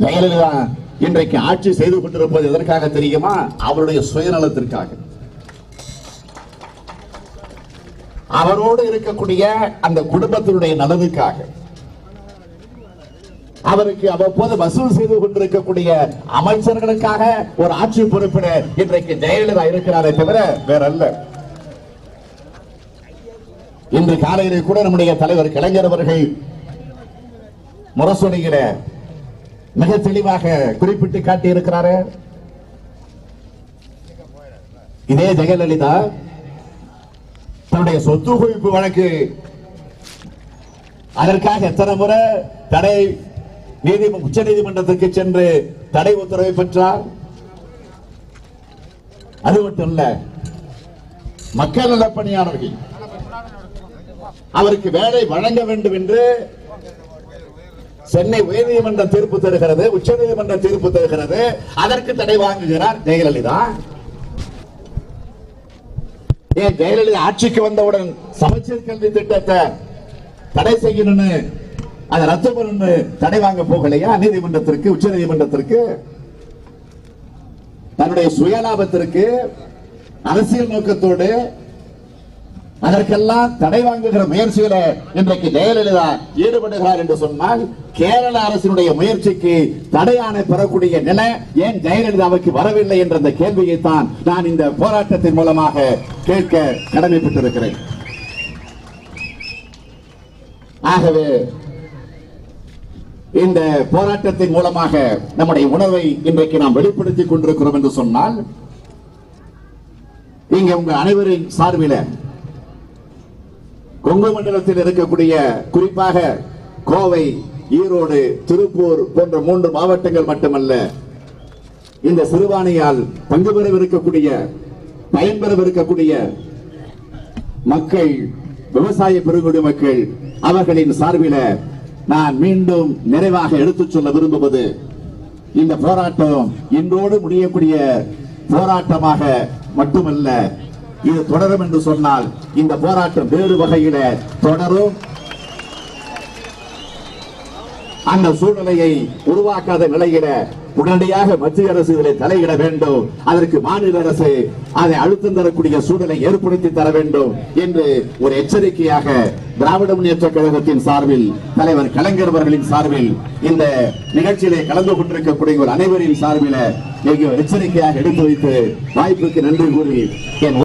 ஜெயலலிதா இன்றைக்கு ஆட்சி செய்து கொண்டிருப்பது எதற்காக தெரியுமா? அவருடைய சுயநலத்திற்காக. அவரோடு இருக்கக்கூடிய அந்த குடும்பத்தினுடைய நலனுக்காக, அவருக்கு அவ்வப்போது வசூல் செய்து கொண்டிருக்கக்கூடிய அமைச்சர்களுக்காக ஒரு ஆட்சி பொறுப்பிட இன்றைக்கு ஜெயலலிதா இருக்கிறாரே தவிர வேறல்ல. இன்று காலையிலே கூட நம்முடைய தலைவர் கலைஞர் அவர்கள் முரசொலியில மிக தெளிவாக குறிப்பிட்டு காட்டி இருக்கிறாரு. இதே ஜெயலலிதா தன்னுடைய சொத்து குவிப்பு வழக்கு அதற்காக எத்தனை முறை தடை உச்ச நீதிமன்றத்திற்கு சென்று தடை உத்தரவை பெற்றார். அது மட்டும் இல்ல, மக்கள் நல பணியாளர்கள் அவருக்கு வேலை வழங்க வேண்டும் என்று சென்னை உயர்நீதிமன்ற தீர்ப்பு தருகிறது, உச்ச நீதிமன்ற தீர்ப்பு தருகிறது. அதற்கு தடை வாங்குகிறார் ஜெயலலிதா. ஏன் ஜெயலலிதா ஆட்சிக்கு வந்தவுடன் சமச்சீர் கல்வி திட்டத்தை தடை செய்யணும்னு, அதை ரத்து பண்ணு தடை வாங்க போகலையா நீதிமன்றத்திற்கு, உச்ச நீதிமன்றத்திற்கு? தன்னுடைய சுயலாபத்திற்கு, அரசியல் நோக்கத்தோடு அதற்கெல்லாம் தடை வாங்குகிற முயற்சியில இன்றைக்கு ஜெயலலிதா ஈடுபடுகிறார் என்று சொன்னால், கேரள அரசினுடைய முயற்சிக்கு தடையானை பெறக்கூடிய நிலை ஏன் ஜெயலலிதாவுக்கு வரவில்லை என்ற அந்த கேள்வியை தான் நான் இந்த போராட்டத்தின் மூலமாக கேட்க கடமைப்பட்டிருக்கிறேன். ஆகவே இந்த போராட்டத்தின் மூலமாக நம்முடைய உணர்வை இன்றைக்கு நாம் வெளிப்படுத்திக் கொண்டிருக்கிறோம் என்று சொன்னால், இங்க உங்க அனைவரின் சார்பில் கொங்கு மண்டலத்தில் இருக்கக்கூடிய, குறிப்பாக கோவை, ஈரோடு, திருப்பூர் போன்ற 3 மாவட்டங்கள் மட்டுமல்ல, இந்த சிறுபான்மையால் பங்கு பெறவிருக்கக்கூடிய, பயன்பெறவிருக்கக்கூடிய மக்கள், விவசாய பெருங்குடி மக்கள், அவர்களின் சார்பில் நான் மீண்டும் நிறைவாக எடுத்துச் சொல்ல விரும்புவது, இந்த போராட்டம் இன்றோடு முடியக்கூடிய போராட்டமாக மட்டுமல்ல, இது தொடரும் என்று சொன்னால் இந்த போராட்டம் வேறு வகையில தொடரும். அந்த சூழ்நிலையை உருவாக்காத நிலையில உடனடியாக மத்திய அரசு இதில் தலையிட வேண்டும். அதற்கு மாநில அரசு அதை அழுத்தம் தரக்கூடிய சூழலை ஏற்படுத்தி தர வேண்டும் என்று ஒரு எச்சரிக்கையாக திராவிட முன்னேற்ற கழகத்தின் சார்பில், தலைவர் கலைஞர் அவர்களின் சார்பில், இந்த நிகழ்ச்சியிலே கலந்து கொண்டிருக்கக்கூடிய அனைவரின் சார்பில் எச்சரிக்கையாக எடுத்து வைத்து வாய்ப்புக்கு நன்றி கூறி என்